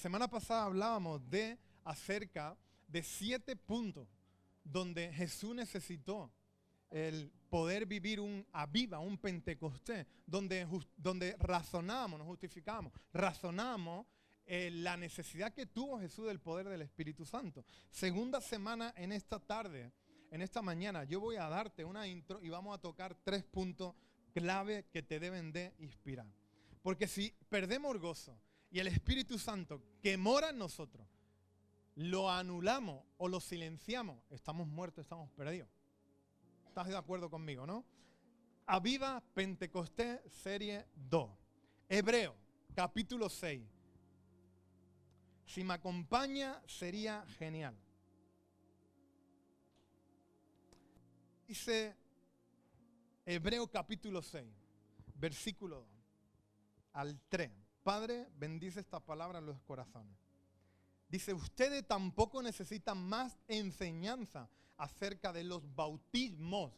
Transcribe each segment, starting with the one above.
semana pasada hablábamos acerca de 7 puntos donde Jesús necesitó el poder vivir un aviva, un Pentecostés, donde razonamos, nos justificamos, razonamos la necesidad que tuvo Jesús del poder del Espíritu Santo. Segunda semana en esta tarde, en esta mañana, yo voy a darte una intro y vamos a tocar 3 puntos clave que te deben de inspirar. Porque si perdemos el gozo y el Espíritu Santo que mora en nosotros, lo anulamos o lo silenciamos, estamos muertos, estamos perdidos. ¿Estás de acuerdo conmigo, no? Aviva Pentecostés, serie 2. Hebreo, capítulo 6. Si me acompaña, sería genial. Dice Hebreo capítulo 6, versículo 2 al 3. Padre, bendice esta palabra en los corazones. Dice, ustedes tampoco necesitan más enseñanza acerca de los bautismos.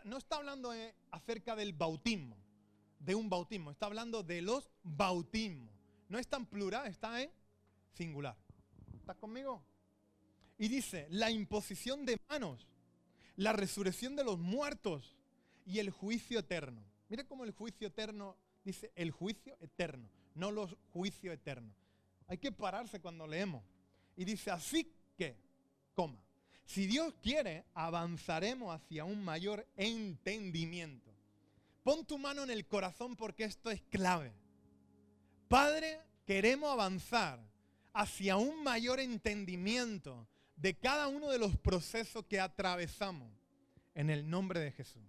No está hablando acerca del bautismo, de un bautismo. Está hablando de los bautismos. No está en plural, está en singular. ¿Estás conmigo? Y dice, la imposición de manos, la resurrección de los muertos y el juicio eterno. Mire cómo el juicio eterno dice el juicio eterno, no los juicios eternos. Hay que pararse cuando leemos. Y dice, así que, si Dios quiere, avanzaremos hacia un mayor entendimiento. Pon tu mano en el corazón porque esto es clave. Padre, queremos avanzar hacia un mayor entendimiento de cada uno de los procesos que atravesamos en el nombre de Jesús.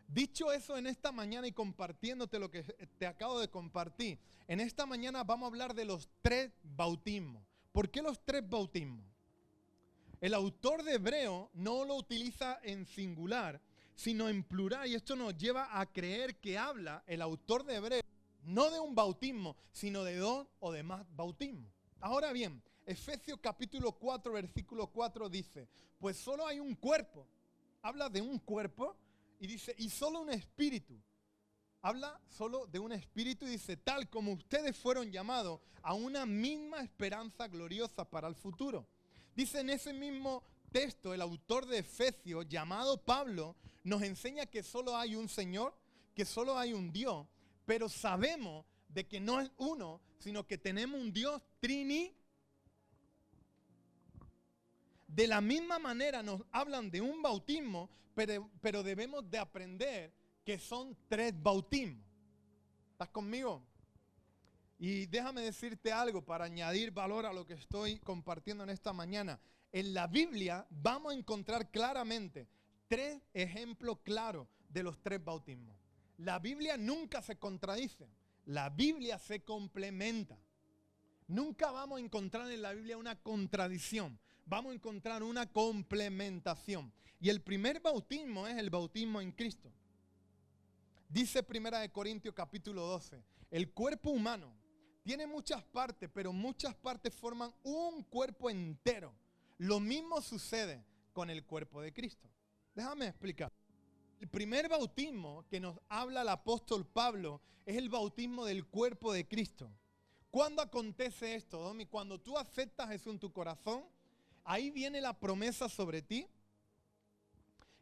Dicho eso en esta mañana y compartiéndote lo que te acabo de compartir, en esta mañana vamos a hablar de los 3 bautismos. ¿Por qué los 3 bautismos? El autor de Hebreo no lo utiliza en singular, sino en plural, y esto nos lleva a creer que habla el autor de Hebreo no de un bautismo, sino de 2 o de más bautismos. Ahora bien, Efesios capítulo 4, versículo 4 dice, pues solo hay un cuerpo. Habla de un cuerpo y dice, y solo un espíritu. Habla solo de un espíritu y dice, tal como ustedes fueron llamados a una misma esperanza gloriosa para el futuro. Dice en ese mismo texto, el autor de Efesios, llamado Pablo, nos enseña que solo hay un Señor, que solo hay un Dios, pero sabemos de que no es uno, sino que tenemos un Dios trinitario. De la misma manera nos hablan de un bautismo, pero debemos de aprender que son 3 bautismos. ¿Estás conmigo? Y déjame decirte algo para añadir valor a lo que estoy compartiendo en esta mañana. En la Biblia vamos a encontrar claramente 3 ejemplos claros de los 3 bautismos. La Biblia nunca se contradice, la Biblia se complementa. Nunca vamos a encontrar en la Biblia una contradicción, vamos a encontrar una complementación. Y el primer bautismo es el bautismo en Cristo. Dice 1 Corintios capítulo 12, el cuerpo humano tiene muchas partes, pero muchas partes forman un cuerpo entero. Lo mismo sucede con el cuerpo de Cristo. Déjame explicar. El primer bautismo que nos habla el apóstol Pablo es el bautismo del cuerpo de Cristo. ¿Cuándo acontece esto, Domi? Cuando tú aceptas a Jesús en tu corazón, ahí viene la promesa sobre ti.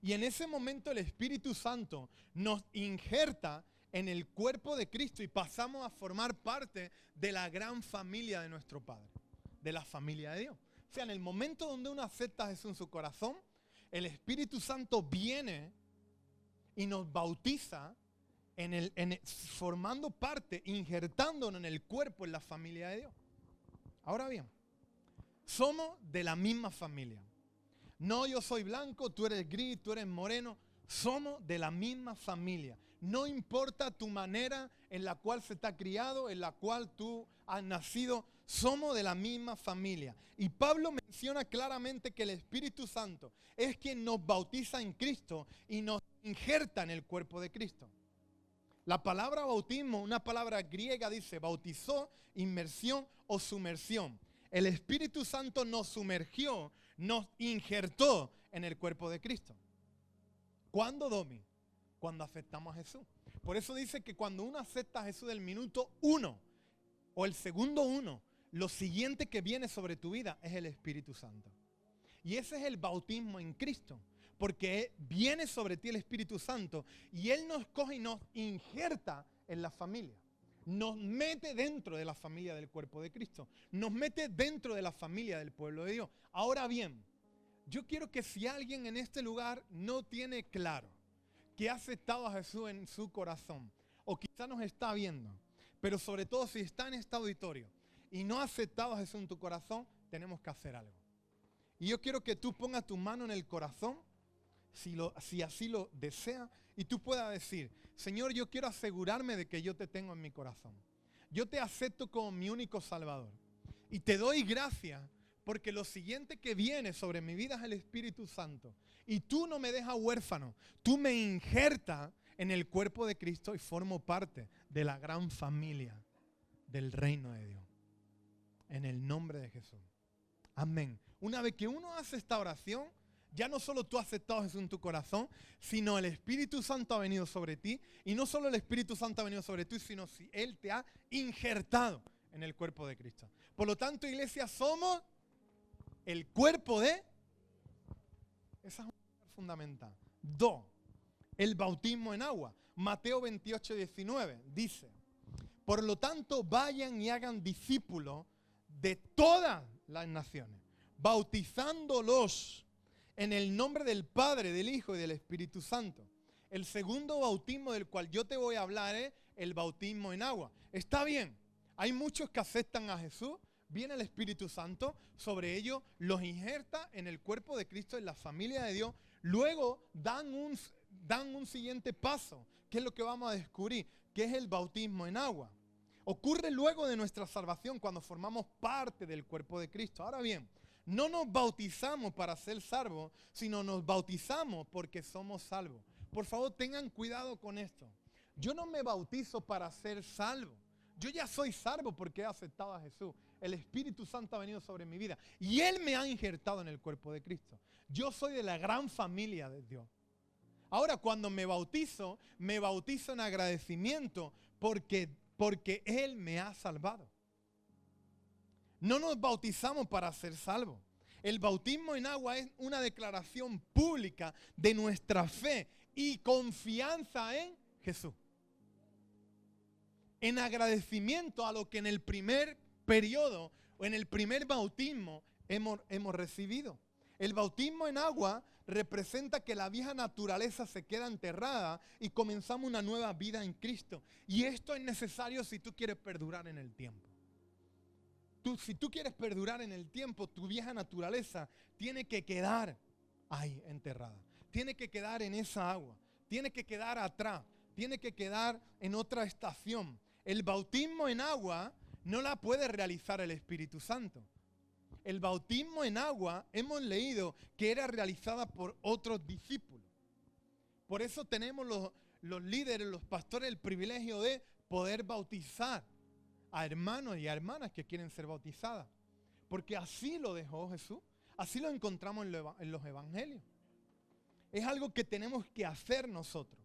Y en ese momento el Espíritu Santo nos injerta en el cuerpo de Cristo y pasamos a formar parte de la gran familia de nuestro Padre, de la familia de Dios. O sea, en el momento donde uno acepta a Jesús en su corazón, el Espíritu Santo viene y nos bautiza formando parte, injertándonos en el cuerpo, en la familia de Dios. Ahora bien, somos de la misma familia. No, yo soy blanco, tú eres gris, tú eres moreno. Somos de la misma familia. No importa tu manera en la cual se te ha criado, en la cual tú has nacido, somos de la misma familia. Y Pablo menciona claramente que el Espíritu Santo es quien nos bautiza en Cristo y nos injerta en el cuerpo de Cristo. La palabra bautismo, una palabra griega, dice bautizó, inmersión o sumersión. El Espíritu Santo nos sumergió, nos injertó en el cuerpo de Cristo. ¿Cuándo, Domi? Cuando aceptamos a Jesús. Por eso dice que cuando uno acepta a Jesús del minuto 1 o el segundo 1, lo siguiente que viene sobre tu vida es el Espíritu Santo. Y ese es el bautismo en Cristo. Porque viene sobre ti el Espíritu Santo y Él nos coge y nos injerta en la familia. Nos mete dentro de la familia del cuerpo de Cristo. Nos mete dentro de la familia del pueblo de Dios. Ahora bien, yo quiero que si alguien en este lugar no tiene claro que ha aceptado a Jesús en su corazón, o quizá nos está viendo, pero sobre todo si está en este auditorio y no ha aceptado a Jesús en tu corazón, tenemos que hacer algo. Y yo quiero que tú pongas tu mano en el corazón, si así lo desea, y tú puedas decir, Señor, yo quiero asegurarme de que yo te tengo en mi corazón. Yo te acepto como mi único Salvador. Y te doy gracias porque lo siguiente que viene sobre mi vida es el Espíritu Santo. Y tú no me dejas huérfano, tú me injertas en el cuerpo de Cristo y formo parte de la gran familia del reino de Dios. En el nombre de Jesús. Amén. Una vez que uno hace esta oración, ya no solo tú has aceptado a Jesús en tu corazón, sino el Espíritu Santo ha venido sobre ti. Y no solo el Espíritu Santo ha venido sobre ti, sino si Él te ha injertado en el cuerpo de Cristo. Por lo tanto, iglesia, somos el cuerpo de... Esa es una fundamental. 2. El bautismo en agua. Mateo 28, 19 dice, por lo tanto, vayan y hagan discípulos de todas las naciones, bautizándolos en el nombre del Padre, del Hijo y del Espíritu Santo. El segundo bautismo del cual yo te voy a hablar es el bautismo en agua. Está bien, hay muchos que aceptan a Jesús, viene el Espíritu Santo, sobre ellos los injerta en el cuerpo de Cristo, en la familia de Dios. Luego dan un siguiente paso, que es lo que vamos a descubrir, que es el bautismo en agua. Ocurre luego de nuestra salvación cuando formamos parte del cuerpo de Cristo. Ahora bien, no nos bautizamos para ser salvos, sino nos bautizamos porque somos salvos. Por favor, tengan cuidado con esto. Yo no me bautizo para ser salvo. Yo ya soy salvo porque he aceptado a Jesús. El Espíritu Santo ha venido sobre mi vida y Él me ha injertado en el cuerpo de Cristo. Yo soy de la gran familia de Dios. Ahora, cuando me bautizo en agradecimiento porque Él me ha salvado. No nos bautizamos para ser salvos. El bautismo en agua es una declaración pública de nuestra fe y confianza en Jesús. En agradecimiento a lo que en el primer periodo o en el primer bautismo hemos recibido. El bautismo en agua representa que la vieja naturaleza se queda enterrada y comenzamos una nueva vida en Cristo. Y esto es necesario si tú quieres perdurar en el tiempo. Si tú quieres perdurar en el tiempo, tu vieja naturaleza tiene que quedar ahí enterrada. Tiene que quedar en esa agua. Tiene que quedar atrás. Tiene que quedar en otra estación. El bautismo en agua no la puede realizar el Espíritu Santo. El bautismo en agua hemos leído que era realizada por otros discípulos. Por eso tenemos los líderes, los pastores, el privilegio de poder bautizar a hermanos y a hermanas que quieren ser bautizadas. Porque así lo dejó Jesús. Así lo encontramos en los evangelios. Es algo que tenemos que hacer nosotros.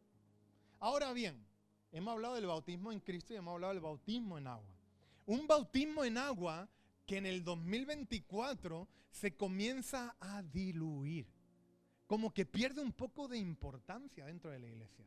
Ahora bien, hemos hablado del bautismo en Cristo y hemos hablado del bautismo en agua. Un bautismo en agua que en el 2024 se comienza a diluir. Como que pierde un poco de importancia dentro de la iglesia.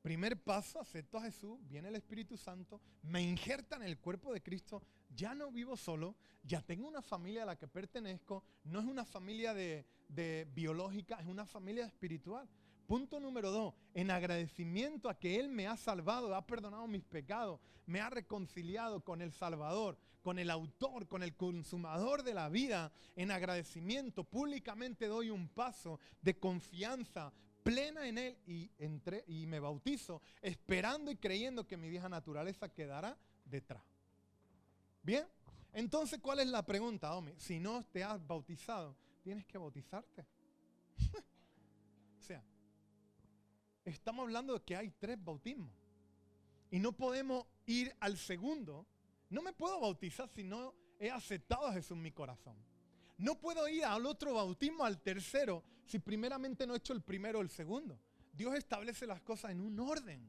Primer paso, acepto a Jesús, viene el Espíritu Santo, me injerta en el cuerpo de Cristo, ya no vivo solo, ya tengo una familia a la que pertenezco, no es una familia de biológica, es una familia espiritual. Punto número 2, en agradecimiento a que Él me ha salvado, ha perdonado mis pecados, me ha reconciliado con el Salvador, con el autor, con el consumador de la vida, en agradecimiento públicamente doy un paso de confianza plena en Él y me bautizo esperando y creyendo que mi vieja naturaleza quedará detrás. Bien, entonces ¿cuál es la pregunta, Omi? Si no te has bautizado, tienes que bautizarte. O sea, estamos hablando de que hay 3 bautismos y no podemos ir al segundo. No me puedo bautizar si no he aceptado a Jesús en mi corazón. No puedo ir al otro bautismo, al tercero, si primeramente no he hecho el primero o el segundo. Dios establece las cosas en un orden.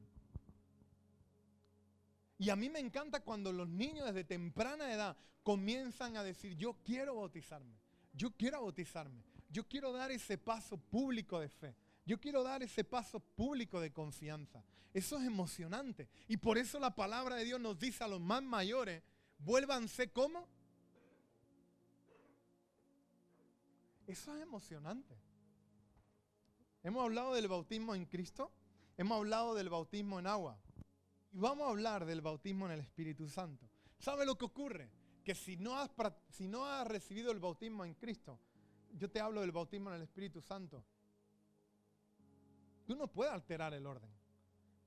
Y a mí me encanta cuando los niños desde temprana edad comienzan a decir, yo quiero bautizarme, yo quiero bautizarme, yo quiero dar ese paso público de fe, yo quiero dar ese paso público de confianza. Eso es emocionante. Y por eso la palabra de Dios nos dice a los más mayores, vuélvanse ¿cómo? Eso es emocionante. Hemos hablado del bautismo en Cristo, hemos hablado del bautismo en agua. Y vamos a hablar del bautismo en el Espíritu Santo. ¿Sabe lo que ocurre? Que si no has recibido el bautismo en Cristo, yo te hablo del bautismo en el Espíritu Santo, tú no puedes alterar el orden.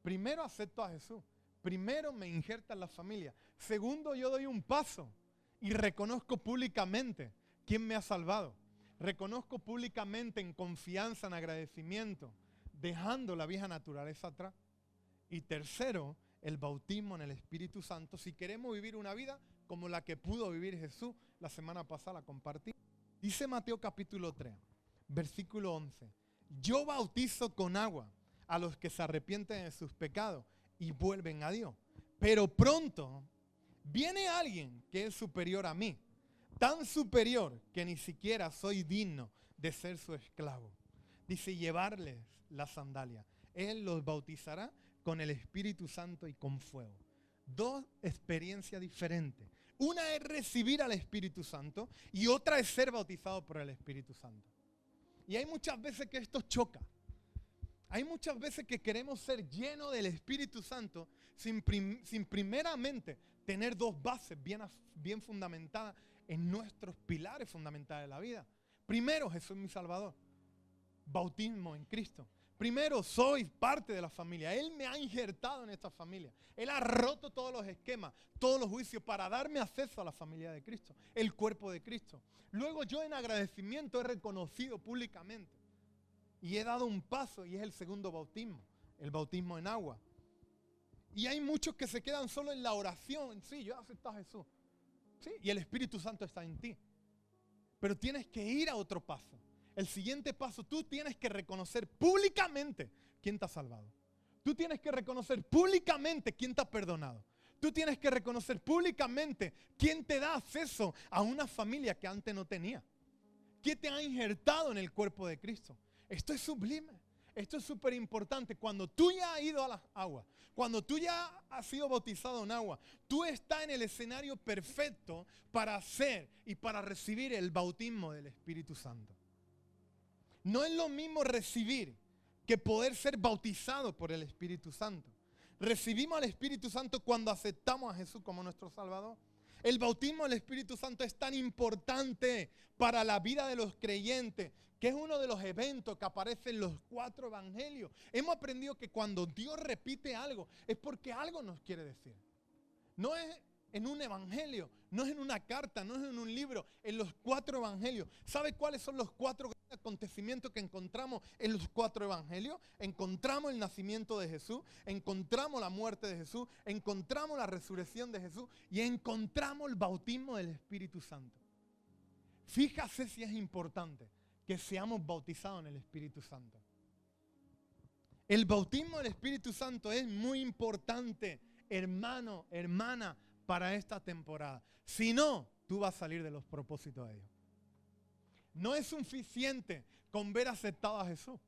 Primero acepto a Jesús. Primero me injerta en la familia. Segundo, yo doy un paso y reconozco públicamente quién me ha salvado. Reconozco públicamente en confianza, en agradecimiento, dejando la vieja naturaleza atrás. Y tercero, el bautismo en el Espíritu Santo. Si queremos vivir una vida como la que pudo vivir Jesús, la semana pasada la compartí. Dice Mateo capítulo 3, versículo 11. Yo bautizo con agua a los que se arrepienten de sus pecados y vuelven a Dios. Pero pronto viene alguien que es superior a mí, tan superior que ni siquiera soy digno de ser su esclavo. Dice, llevarles la sandalia. Él los bautizará con el Espíritu Santo y con fuego. Dos experiencias diferentes. Una es recibir al Espíritu Santo y otra es ser bautizado por el Espíritu Santo. Y hay muchas veces que esto choca. Hay muchas veces que queremos ser llenos del Espíritu Santo sin primeramente tener dos bases bien fundamentadas en nuestros pilares fundamentales de la vida. Primero, Jesús es mi Salvador. Bautismo en Cristo. Primero, soy parte de la familia. Él me ha injertado en esta familia. Él ha roto todos los esquemas, todos los juicios para darme acceso a la familia de Cristo, el cuerpo de Cristo. Luego yo en agradecimiento he reconocido públicamente y he dado un paso y es el segundo bautismo, el bautismo en agua. Y hay muchos que se quedan solo en la oración. Sí, yo acepto a Jesús. Sí, y el Espíritu Santo está en ti. Pero tienes que ir a otro paso. El siguiente paso, tú tienes que reconocer públicamente quién te ha salvado. Tú tienes que reconocer públicamente quién te ha perdonado. Tú tienes que reconocer públicamente quién te da acceso a una familia que antes no tenía. ¿Quién te ha injertado en el cuerpo de Cristo? Esto es sublime. Esto es súper importante. Cuando tú ya has ido a las aguas, cuando tú ya has sido bautizado en agua, tú estás en el escenario perfecto para hacer y para recibir el bautismo del Espíritu Santo. No es lo mismo recibir que poder ser bautizado por el Espíritu Santo. Recibimos al Espíritu Santo cuando aceptamos a Jesús como nuestro Salvador. El bautismo del Espíritu Santo es tan importante para la vida de los creyentes, que es uno de los eventos que aparece en los 4 evangelios. Hemos aprendido que cuando Dios repite algo, es porque algo nos quiere decir. No es en un evangelio, no es en una carta, no es en un libro, en los 4 evangelios. ¿Sabe cuáles son los 4 acontecimientos que encontramos en los 4 evangelios? Encontramos el nacimiento de Jesús, encontramos la muerte de Jesús, encontramos la resurrección de Jesús y encontramos el bautismo del Espíritu Santo. Fíjate si es importante que seamos bautizados en el Espíritu Santo. El bautismo del Espíritu Santo es muy importante, hermano, hermana, para esta temporada. Si no, tú vas a salir de los propósitos de Dios. No es suficiente con ver aceptado a Jesús.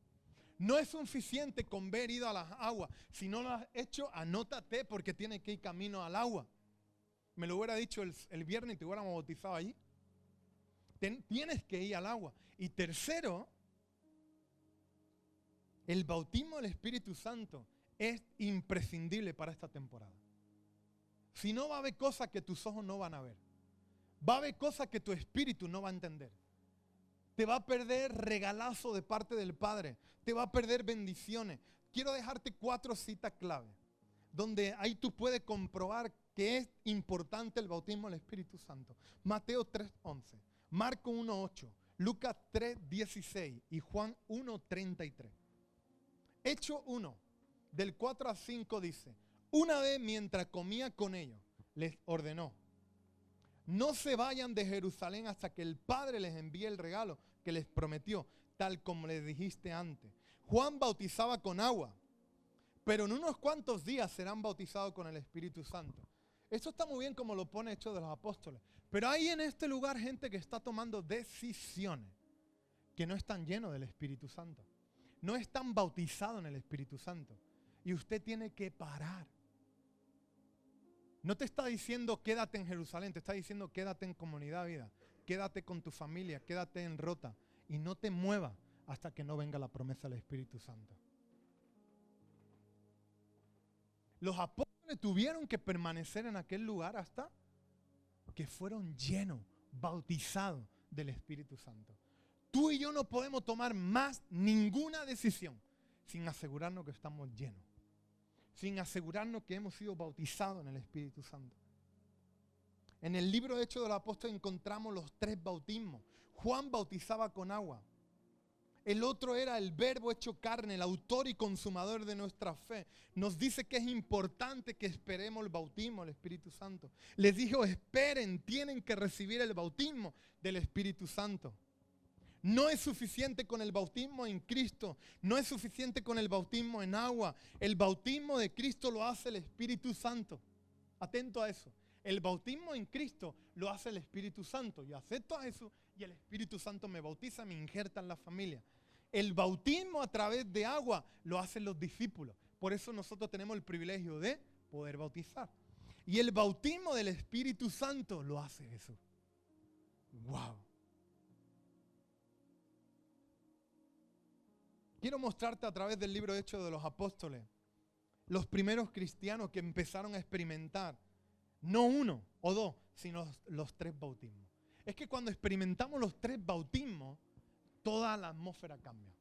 No es suficiente con ver ido a las aguas. Si no lo has hecho, anótate porque tienes que ir camino al agua. Me lo hubiera dicho el viernes y te hubiéramos bautizado allí. Tienes que ir al agua. Y tercero, el bautismo del Espíritu Santo es imprescindible para esta temporada. Si no, va a haber cosas que tus ojos no van a ver. Va a haber cosas que tu espíritu no va a entender. Te va a perder regalazo de parte del Padre. Te va a perder bendiciones. Quiero dejarte 4 citas clave, donde ahí tú puedes comprobar que es importante el bautismo del Espíritu Santo. Mateo 3:11, Marcos 1:8, Lucas 3:16 y Juan 1:33. Hechos 1, del 4 al 5 dice: una vez mientras comía con ellos, les ordenó: no se vayan de Jerusalén hasta que el Padre les envíe el regalo que les prometió, tal como les dijiste antes. Juan bautizaba con agua, pero en unos cuantos días serán bautizados con el Espíritu Santo. Esto está muy bien como lo pone Hechos de los Apóstoles. Pero hay en este lugar gente que está tomando decisiones que no están llenos del Espíritu Santo. No están bautizados en el Espíritu Santo. Y usted tiene que parar. No te está diciendo quédate en Jerusalén, te está diciendo quédate en Comunidad Vida. Quédate con tu familia, quédate en Rota. Y no te muevas hasta que no venga la promesa del Espíritu Santo. Los apóstoles tuvieron que permanecer en aquel lugar hasta que fueron llenos, bautizados del Espíritu Santo. Tú y yo no podemos tomar más ninguna decisión sin asegurarnos que estamos llenos, sin asegurarnos que hemos sido bautizados en el Espíritu Santo. En el libro de Hechos de los Apóstoles encontramos los 3 bautismos. Juan bautizaba con agua. El otro era el Verbo hecho carne, el autor y consumador de nuestra fe. Nos dice que es importante que esperemos el bautismo del Espíritu Santo. Les dijo, esperen, tienen que recibir el bautismo del Espíritu Santo. No es suficiente con el bautismo en Cristo, no es suficiente con el bautismo en agua. El bautismo de Cristo lo hace el Espíritu Santo. Atento a eso. El bautismo en Cristo lo hace el Espíritu Santo. Yo acepto a eso y el Espíritu Santo me bautiza, me injerta en la familia. El bautismo a través de agua lo hacen los discípulos. Por eso nosotros tenemos el privilegio de poder bautizar. Y el bautismo del Espíritu Santo lo hace Jesús. ¡Wow! Quiero mostrarte a través del libro Hechos de los Apóstoles los primeros cristianos que empezaron a experimentar no 1 o 2, sino los 3 bautismos. Es que cuando experimentamos los 3 bautismos, toda la atmósfera cambia.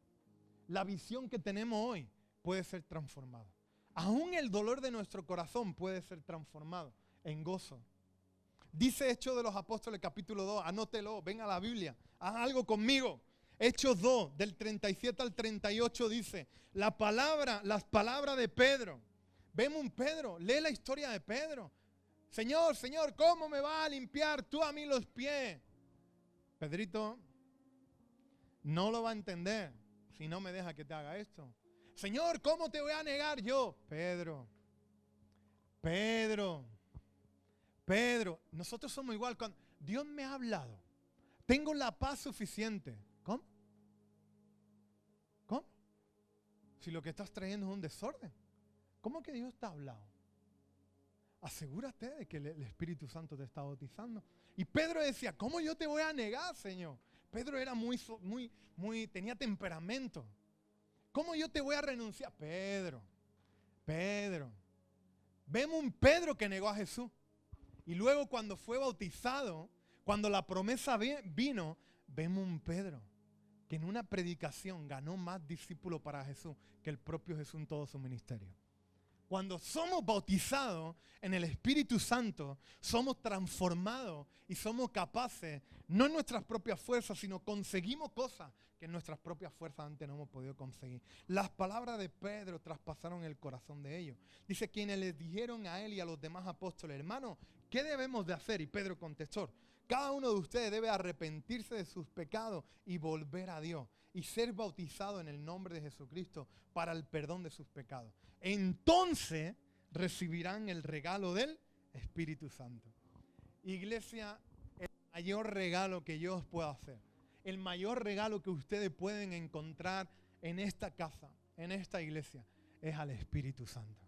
La visión que tenemos hoy puede ser transformada. Aún el dolor de nuestro corazón puede ser transformado en gozo. Dice Hechos de los Apóstoles capítulo 2, anótelo, ven a la Biblia, haz algo conmigo. Hechos 2, del 37 al 38 dice, las palabras de Pedro. Vemos un Pedro, lee la historia de Pedro. Señor, Señor, ¿cómo me vas a limpiar tú a mí los pies? Pedrito no lo va a entender si no me deja que te haga esto. Señor, ¿cómo te voy a negar yo? Pedro, nosotros somos igual. Cuando Dios me ha hablado, tengo la paz suficiente. ¿Cómo? Si lo que estás trayendo es un desorden. ¿Cómo que Dios te ha hablado? Asegúrate de que el Espíritu Santo te está bautizando. Y Pedro decía, ¿cómo yo te voy a negar, Señor? Pedro era tenía temperamento. ¿Cómo yo te voy a renunciar? Pedro. Vemos un Pedro que negó a Jesús. Y luego cuando fue bautizado, cuando la promesa vino, vemos un Pedro que en una predicación ganó más discípulos para Jesús que el propio Jesús en todo su ministerio. Cuando somos bautizados en el Espíritu Santo, somos transformados y somos capaces, no en nuestras propias fuerzas, sino conseguimos cosas que en nuestras propias fuerzas antes no hemos podido conseguir. Las palabras de Pedro traspasaron el corazón de ellos. Dice, quienes les dijeron a él y a los demás apóstoles, hermano, ¿qué debemos de hacer? Y Pedro contestó, cada uno de ustedes debe arrepentirse de sus pecados y volver a Dios y ser bautizado en el nombre de Jesucristo para el perdón de sus pecados. Entonces recibirán el regalo del Espíritu Santo. Iglesia, el mayor regalo que yo os puedo hacer, el mayor regalo que ustedes pueden encontrar en esta casa, en esta iglesia, es al Espíritu Santo.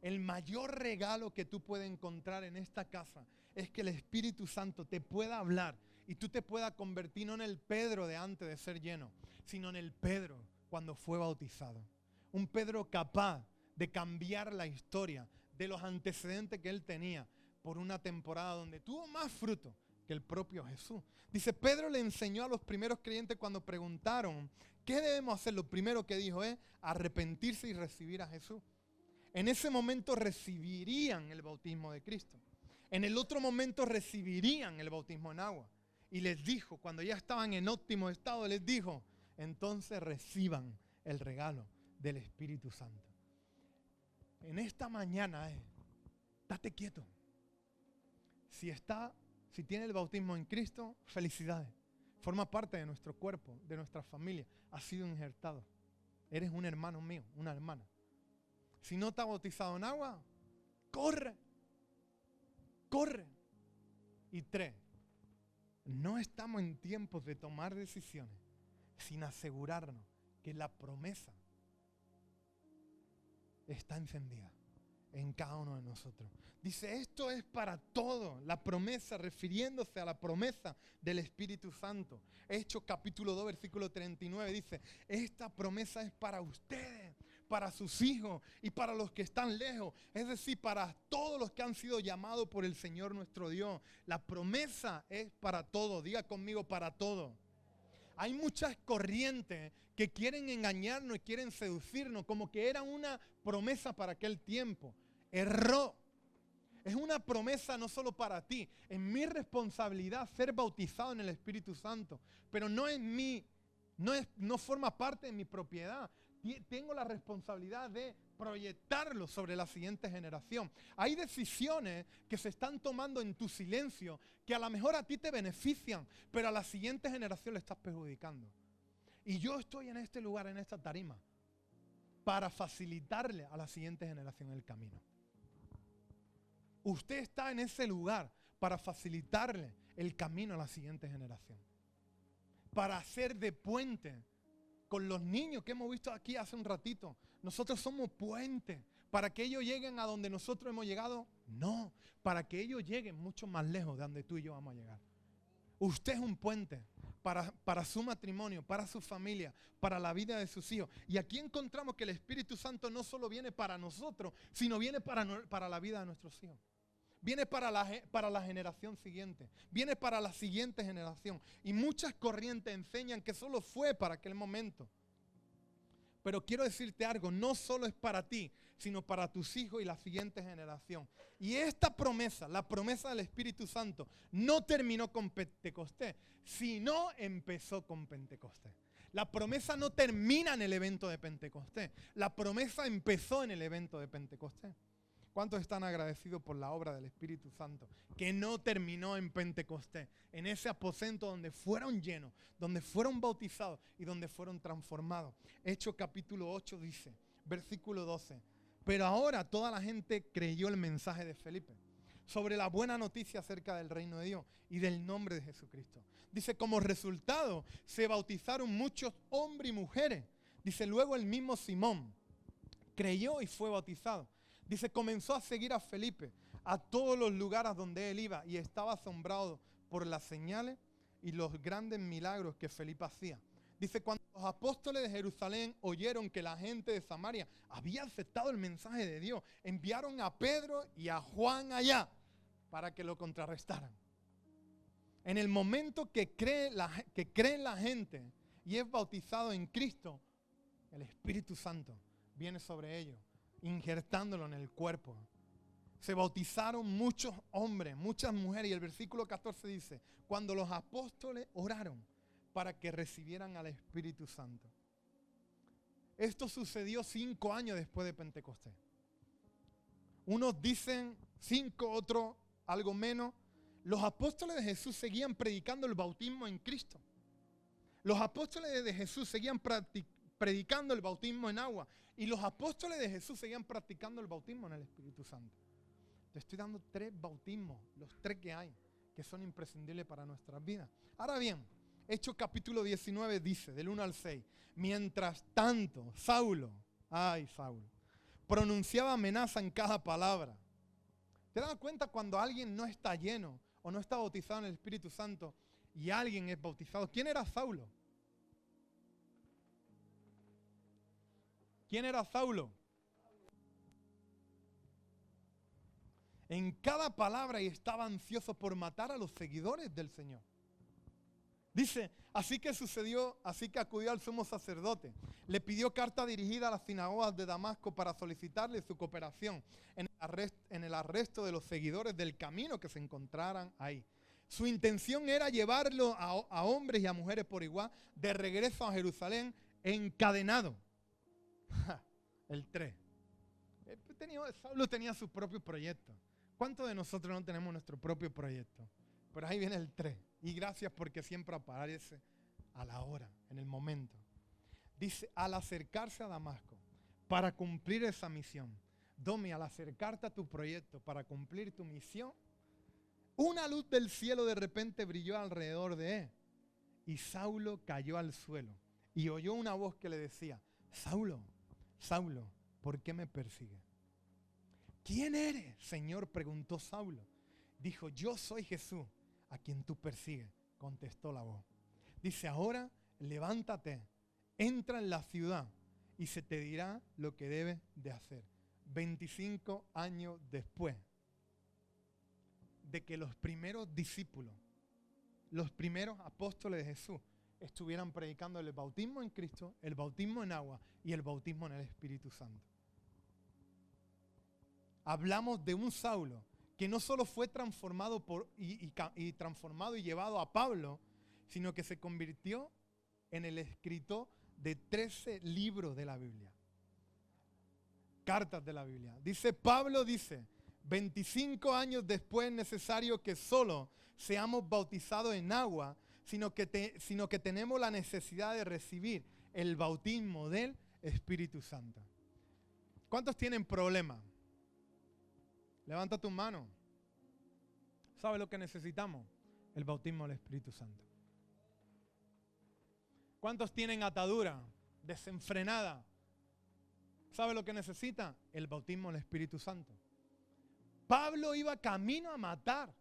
El mayor regalo que tú puedes encontrar en esta casa es que el Espíritu Santo te pueda hablar y tú te puedas convertir no en el Pedro de antes de ser lleno, sino en el Pedro cuando fue bautizado. Un Pedro capaz de cambiar la historia de los antecedentes que él tenía por una temporada donde tuvo más fruto que el propio Jesús. Dice, Pedro le enseñó a los primeros creyentes cuando preguntaron, ¿qué debemos hacer? Lo primero que dijo es arrepentirse y recibir a Jesús. En ese momento recibirían el bautismo de Cristo. En el otro momento recibirían el bautismo en agua. Y les dijo, cuando ya estaban en óptimo estado, les dijo, entonces reciban el regalo del Espíritu Santo. En esta mañana, date quieto. Si tiene el bautismo en Cristo, felicidades. Forma parte de nuestro cuerpo, de nuestra familia. Has sido injertado. Eres un hermano mío, una hermana. Si no te has bautizado en agua, corre. Corre. Y 3, no estamos en tiempos de tomar decisiones sin asegurarnos que la promesa está encendida en cada uno de nosotros. Dice, esto es para todos. La promesa, refiriéndose a la promesa del Espíritu Santo. Hechos capítulo 2, versículo 39 dice, esta promesa es para ustedes, para sus hijos y para los que están lejos. Es decir, para todos los que han sido llamados por el Señor nuestro Dios. La promesa es para todos. Diga conmigo, para todos. Hay muchas corrientes que quieren engañarnos y quieren seducirnos, como que era una promesa para aquel tiempo. Erró. Es una promesa no solo para ti, es mi responsabilidad ser bautizado en el Espíritu Santo, pero no es no forma parte de mi propiedad. Tengo la responsabilidad de proyectarlo sobre la siguiente generación. Hay decisiones que se están tomando en tu silencio que a lo mejor a ti te benefician, pero a la siguiente generación le estás perjudicando. Y yo estoy en este lugar, en esta tarima, para facilitarle a la siguiente generación el camino. Usted está en ese lugar para facilitarle el camino a la siguiente generación. Para hacer de puente con los niños que hemos visto aquí hace un ratito. Nosotros somos puentes. ¿Para que ellos lleguen a donde nosotros hemos llegado? No. Para que ellos lleguen mucho más lejos de donde tú y yo vamos a llegar. Usted es un puente para su matrimonio, para su familia, para la vida de sus hijos. Y aquí encontramos que el Espíritu Santo no solo viene para nosotros, sino viene para la vida de nuestros hijos. Viene para la generación siguiente. Viene para la siguiente generación. Y muchas corrientes enseñan que solo fue para aquel momento. Pero quiero decirte algo, no solo es para ti, sino para tus hijos y la siguiente generación. Y esta promesa, la promesa del Espíritu Santo, no terminó con Pentecostés, sino empezó con Pentecostés. La promesa no termina en el evento de Pentecostés. La promesa empezó en el evento de Pentecostés. ¿Cuántos están agradecidos por la obra del Espíritu Santo? Que no terminó en Pentecostés, en ese aposento donde fueron llenos, donde fueron bautizados y donde fueron transformados. Hechos capítulo 8 dice, versículo 12, pero ahora toda la gente creyó el mensaje de Felipe sobre la buena noticia acerca del reino de Dios y del nombre de Jesucristo. Dice, como resultado se bautizaron muchos hombres y mujeres. Dice, luego el mismo Simón creyó y fue bautizado. Dice, comenzó a seguir a Felipe a todos los lugares donde él iba y estaba asombrado por las señales y los grandes milagros que Felipe hacía. Dice, cuando los apóstoles de Jerusalén oyeron que la gente de Samaria había aceptado el mensaje de Dios, enviaron a Pedro y a Juan allá para que lo contrarrestaran. En el momento que cree la gente y es bautizado en Cristo, el Espíritu Santo viene sobre ellos, injertándolo en el cuerpo. Se bautizaron muchos hombres, muchas mujeres, y el versículo 14 dice, cuando los apóstoles oraron para que recibieran al Espíritu Santo. Esto sucedió 5 años después de Pentecostés. Unos dicen 5, otros algo menos. Los apóstoles de Jesús seguían predicando el bautismo en Cristo. Los apóstoles de Jesús seguían predicando el bautismo en agua. Y los apóstoles de Jesús seguían practicando el bautismo en el Espíritu Santo. Te estoy dando 3 bautismos, los 3 que hay, que son imprescindibles para nuestras vidas. Ahora bien, Hechos capítulo 19 dice, del 1 al 6, mientras tanto, Saulo, pronunciaba amenaza en cada palabra. ¿Te das cuenta cuando alguien no está lleno o no está bautizado en el Espíritu Santo y alguien es bautizado? ¿Quién era Saulo? ¿Quién era Saulo? En cada palabra y estaba ansioso por matar a los seguidores del Señor. Dice, así que acudió al sumo sacerdote. Le pidió carta dirigida a las sinagogas de Damasco para solicitarle su cooperación en el arresto de los seguidores del camino que se encontraran ahí. Su intención era llevarlo a hombres y a mujeres por igual de regreso a Jerusalén encadenado. El 3. Saulo tenía su propio proyecto. ¿Cuántos de nosotros no tenemos nuestro propio proyecto? Pero ahí viene el 3. Y gracias porque siempre aparece a la hora, en el momento. Dice, al acercarse a Damasco, para cumplir esa misión. Domi, al acercarte a tu proyecto para cumplir tu misión, una luz del cielo de repente brilló alrededor de él y Saulo cayó al suelo y oyó una voz que le decía, Saulo, Saulo, ¿por qué me persigues? ¿Quién eres, Señor?, preguntó Saulo. Dijo, yo soy Jesús, a quien tú persigues, contestó la voz. Dice, ahora levántate, entra en la ciudad y se te dirá lo que debes de hacer. 25 años después de que los primeros discípulos, los primeros apóstoles de Jesús, estuvieran predicando el bautismo en Cristo, el bautismo en agua y el bautismo en el Espíritu Santo. Hablamos de un Saulo que no solo fue transformado transformado y llevado a Pablo, sino que se convirtió en el escritor de 13 libros de la Biblia. Cartas de la Biblia. Pablo dice, 25 años después es necesario que solo seamos bautizados en agua, sino que tenemos la necesidad de recibir el bautismo del Espíritu Santo. ¿Cuántos tienen problemas? Levanta tu mano. ¿Sabes lo que necesitamos? El bautismo del Espíritu Santo. ¿Cuántos tienen atadura desenfrenada? ¿Sabe lo que necesita? El bautismo del Espíritu Santo. Pablo iba camino a matar.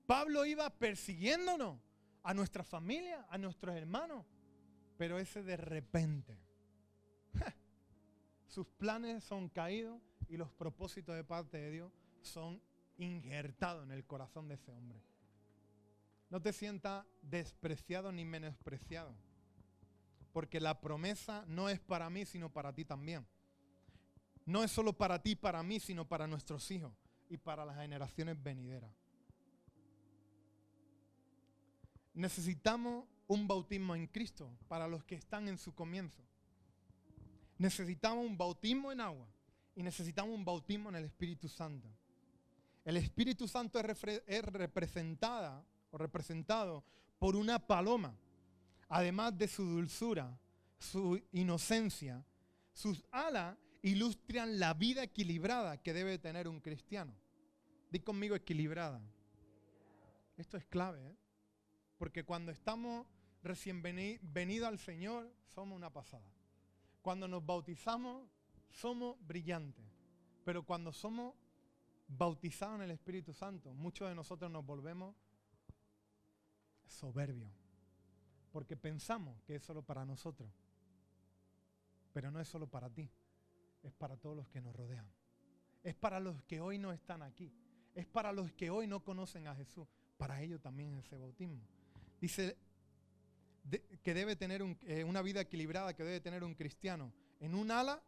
Pablo iba persiguiéndonos, a nuestra familia, a nuestros hermanos. Pero ese de repente, sus planes son caídos y los propósitos de parte de Dios son injertados en el corazón de ese hombre. No te sientas despreciado ni menospreciado, porque la promesa no es para mí, sino para ti también. No es solo para ti, para mí, sino para nuestros hijos y para las generaciones venideras. Necesitamos un bautismo en Cristo para los que están en su comienzo. Necesitamos un bautismo en agua y necesitamos un bautismo en el Espíritu Santo. El Espíritu Santo es representado por una paloma. Además de su dulzura, su inocencia, sus alas ilustran la vida equilibrada que debe tener un cristiano. Di conmigo equilibrada. Esto es clave, ¿eh? Porque cuando estamos recién venidos al Señor, somos una pasada. Cuando nos bautizamos, somos brillantes. Pero cuando somos bautizados en el Espíritu Santo, muchos de nosotros nos volvemos soberbios. Porque pensamos que es solo para nosotros. Pero no es solo para ti. Es para todos los que nos rodean. Es para los que hoy no están aquí. Es para los que hoy no conocen a Jesús. Para ellos también es ese bautismo. Dice que debe tener una vida equilibrada que debe tener un cristiano. En un ala,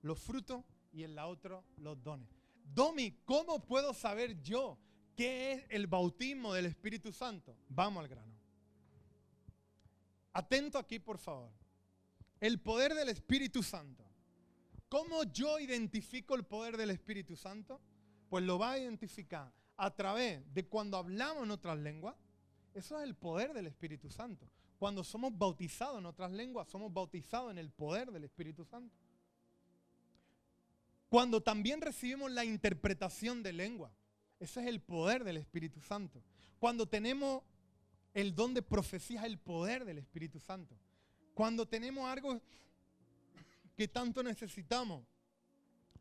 los frutos y en la otra, los dones. Domi, ¿cómo puedo saber yo qué es el bautismo del Espíritu Santo? Vamos al grano. Atento aquí, por favor. El poder del Espíritu Santo. ¿Cómo yo identifico el poder del Espíritu Santo? Pues lo va a identificar a través de cuando hablamos en otras lenguas. Eso es el poder del Espíritu Santo. Cuando somos bautizados en otras lenguas, somos bautizados en el poder del Espíritu Santo. Cuando también recibimos la interpretación de lengua, ese es el poder del Espíritu Santo. Cuando tenemos el don de profecía, es el poder del Espíritu Santo. Cuando tenemos algo que tanto necesitamos,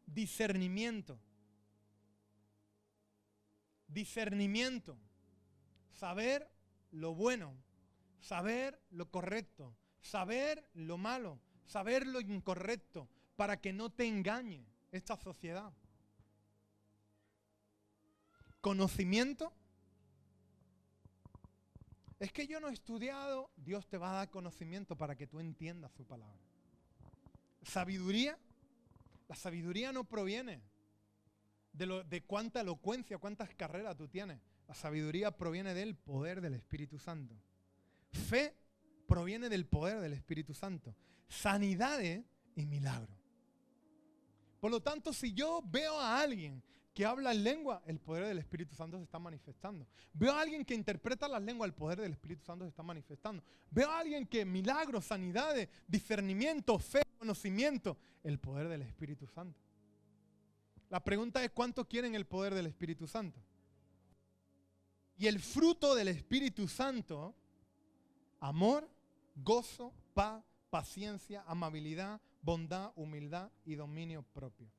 discernimiento. Discernimiento. Saber lo bueno, saber lo correcto, saber lo malo, saber lo incorrecto, para que no te engañe esta sociedad. Conocimiento. Es que yo no he estudiado. Dios te va a dar conocimiento para que tú entiendas su palabra. Sabiduría. La sabiduría no proviene de cuánta elocuencia, cuántas carreras tú tienes. La sabiduría proviene del poder del Espíritu Santo. Fe proviene del poder del Espíritu Santo. Sanidades y milagros. Por lo tanto, si yo veo a alguien que habla en lengua, el poder del Espíritu Santo se está manifestando. Veo a alguien que interpreta las lenguas, el poder del Espíritu Santo se está manifestando. Veo a alguien que milagros, sanidades, discernimiento, fe, conocimiento, el poder del Espíritu Santo. La pregunta es, ¿cuántos quieren el poder del Espíritu Santo? Y el fruto del Espíritu Santo, amor, gozo, paz, paciencia, amabilidad, bondad, humildad y dominio propio.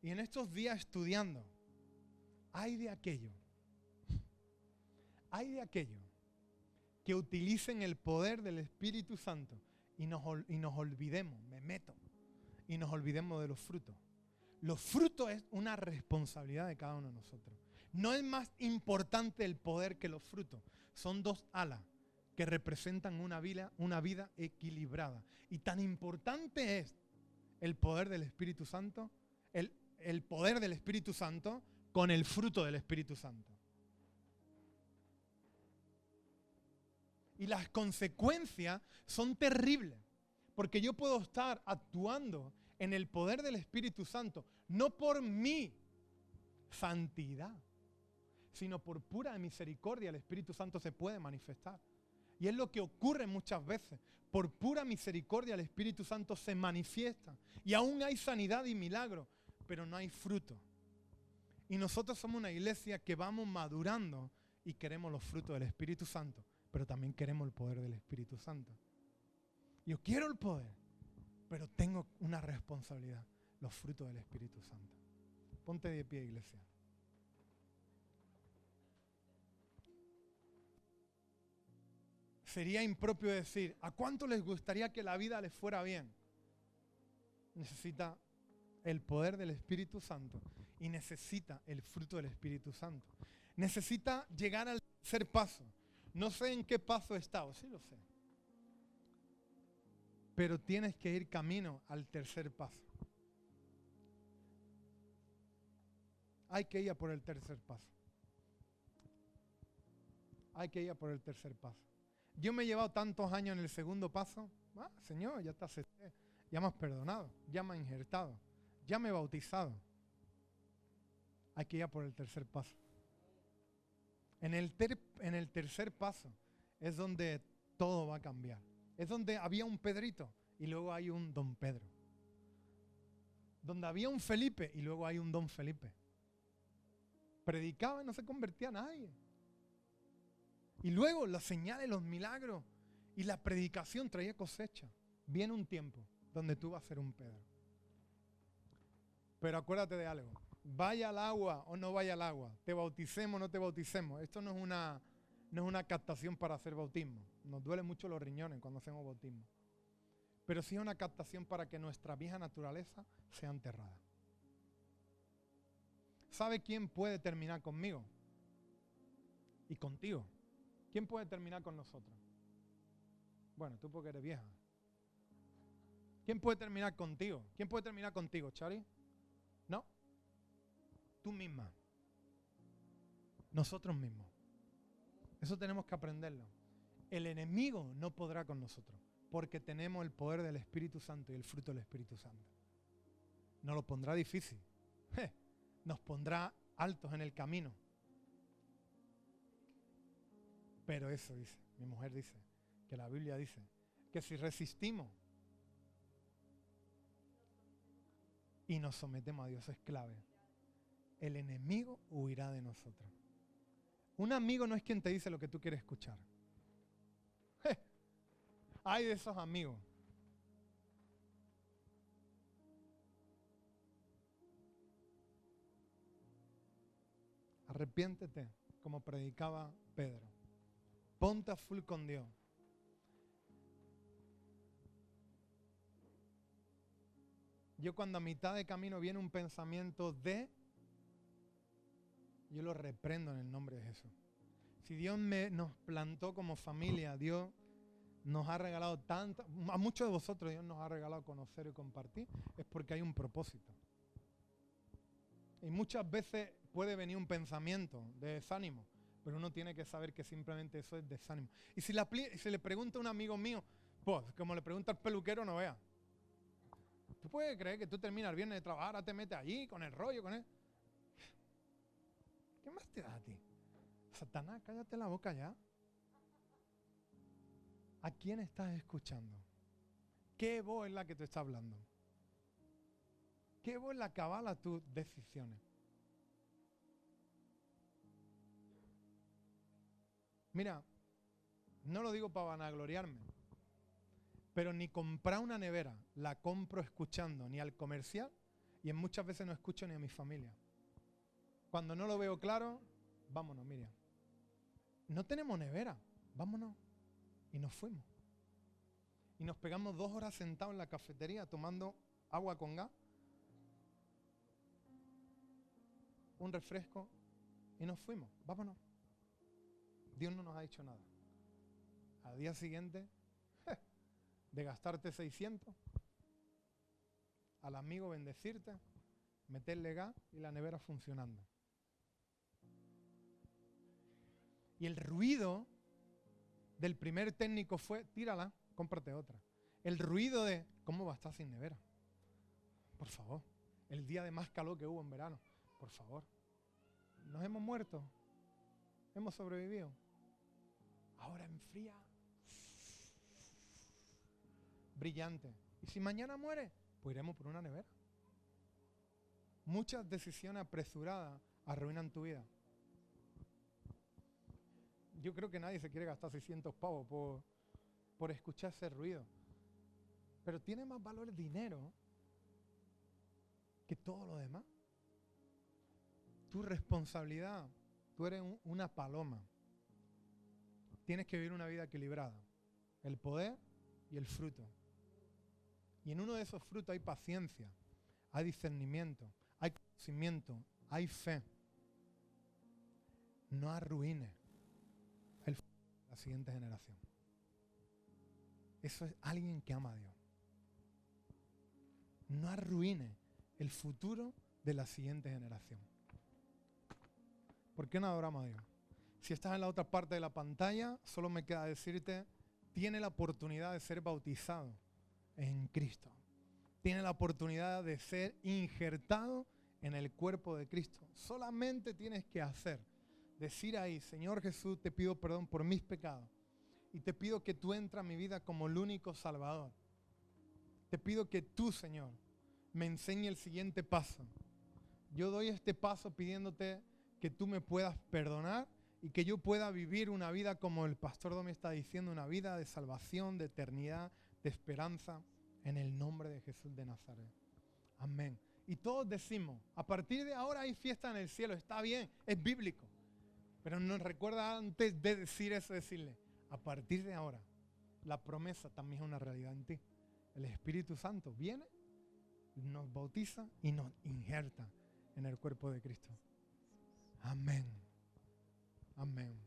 Y en estos días estudiando, hay de aquellos que utilicen el poder del Espíritu Santo y nos olvidemos, y nos olvidemos de los frutos. Los frutos es una responsabilidad de cada uno de nosotros. No es más importante el poder que los frutos. Son dos alas que representan una vida equilibrada. Y tan importante es el poder del Espíritu Santo, el poder del Espíritu Santo con el fruto del Espíritu Santo. Y las consecuencias son terribles, porque yo puedo estar actuando en el poder del Espíritu Santo, no por mi santidad, sino por pura misericordia el Espíritu Santo se puede manifestar. Y es lo que ocurre muchas veces. Por pura misericordia el Espíritu Santo se manifiesta. Y aún hay sanidad y milagro, pero no hay fruto. Y nosotros somos una iglesia que vamos madurando y queremos los frutos del Espíritu Santo, pero también queremos el poder del Espíritu Santo. Yo quiero el poder, pero tengo una responsabilidad, los frutos del Espíritu Santo. Ponte de pie, iglesia. Sería impropio decir, ¿a cuánto les gustaría que la vida les fuera bien? Necesita el poder del Espíritu Santo y necesita el fruto del Espíritu Santo. Necesita llegar al tercer paso. No sé en qué paso he estado, sí lo sé. Pero tienes que ir camino al tercer paso. Hay que ir a por el tercer paso. Hay que ir a por el tercer paso. Yo me he llevado tantos años en el segundo paso. Señor, ya te acepté. Ya me has perdonado. Ya me has injertado. Ya me he bautizado. Hay que ir a por el tercer paso. En el tercer paso es donde todo va a cambiar. Es donde había un Pedrito y luego hay un Don Pedro. Donde había un Felipe y luego hay un Don Felipe. Predicaba y no se convertía a nadie. Y luego las señales, los milagros y la predicación traía cosecha. Viene un tiempo donde tú vas a ser un Pedro. Pero acuérdate de algo. Vaya al agua o no vaya al agua. Te bauticemos o no te bauticemos. Esto no es una captación para hacer bautismo. Nos duelen mucho los riñones cuando hacemos bautismo. Pero sí es una captación para que nuestra vieja naturaleza sea enterrada. ¿Sabe quién puede terminar conmigo? Y contigo. ¿Quién puede terminar con nosotros? Bueno, tú porque eres vieja. ¿Quién puede terminar contigo? ¿Quién puede terminar contigo, Chari? ¿No? Tú misma. Nosotros mismos. Eso tenemos que aprenderlo. El enemigo no podrá con nosotros porque tenemos el poder del Espíritu Santo y el fruto del Espíritu Santo. Nos lo pondrá difícil. Nos pondrá altos en el camino. Pero eso dice, mi mujer dice, que la Biblia dice, que si resistimos y nos sometemos a Dios es clave. El enemigo huirá de nosotros. Un amigo no es quien te dice lo que tú quieres escuchar. Hay de esos amigos. Arrepiéntete, como predicaba Pedro. Ponte a full con Dios. Yo cuando a mitad de camino viene un pensamiento yo lo reprendo en el nombre de Jesús. Si Dios nos plantó como familia, Dios nos ha regalado tanto, a muchos de vosotros Dios nos ha regalado conocer y compartir, es porque hay un propósito. Y muchas veces puede venir un pensamiento de desánimo, pero uno tiene que saber que simplemente eso es desánimo. Y si le pregunta a un amigo mío, pues como le pregunta al peluquero, no vea. ¿Tú puedes creer que tú terminas el viernes de trabajar, ahora te metes allí con el rollo, con él? ¿Qué más te da a ti? Satanás, cállate la boca ya. ¿A quién estás escuchando? ¿Qué voz es la que te está hablando? ¿Qué voz es la que avala tus decisiones? Mira, no lo digo para vanagloriarme, pero ni comprar una nevera la compro escuchando ni al comercial y muchas veces no escucho ni a mi familia. Cuando no lo veo claro, vámonos, Miriam. No tenemos nevera, vámonos. Y nos fuimos. Y nos pegamos 2 horas sentados en la cafetería tomando agua con gas, un refresco y nos fuimos, vámonos. Dios no nos ha dicho nada. Al día siguiente, de gastarte 600, al amigo bendecirte, meterle gas y la nevera funcionando. Y el ruido del primer técnico fue, tírala, cómprate otra. El ruido de, ¿cómo va a estar sin nevera? Por favor. El día de más calor que hubo en verano. Por favor. Nos hemos muerto. Hemos sobrevivido. Ahora enfría. Brillante. Y si mañana muere, pues iremos por una nevera. Muchas decisiones apresuradas arruinan tu vida. Yo creo que nadie se quiere gastar 600 pavos por escuchar ese ruido. Pero tiene más valor el dinero que todo lo demás. Tu responsabilidad, tú eres una paloma. Tienes que vivir una vida equilibrada. El poder y el fruto. Y en uno de esos frutos hay paciencia, hay discernimiento, hay conocimiento, hay fe. No arruines el futuro de la siguiente generación. Eso es alguien que ama a Dios. No arruines el futuro de la siguiente generación. ¿Por qué no adoramos a Dios? Si estás en la otra parte de la pantalla, solo me queda decirte, tiene la oportunidad de ser bautizado en Cristo. Tiene la oportunidad de ser injertado en el cuerpo de Cristo. Solamente tienes que decir ahí, Señor Jesús, te pido perdón por mis pecados. Y te pido que tú entres a mi vida como el único Salvador. Te pido que tú, Señor, me enseñe el siguiente paso. Yo doy este paso pidiéndote que tú me puedas perdonar y que yo pueda vivir una vida como el pastor Domi está diciendo, una vida de salvación, de eternidad, de esperanza, en el nombre de Jesús de Nazaret. Amén. Y todos decimos, a partir de ahora hay fiesta en el cielo, está bien, es bíblico. Pero nos recuerda antes de decir eso, decirle, a partir de ahora, la promesa también es una realidad en ti. El Espíritu Santo viene, nos bautiza y nos injerta en el cuerpo de Cristo. Amén. Amén.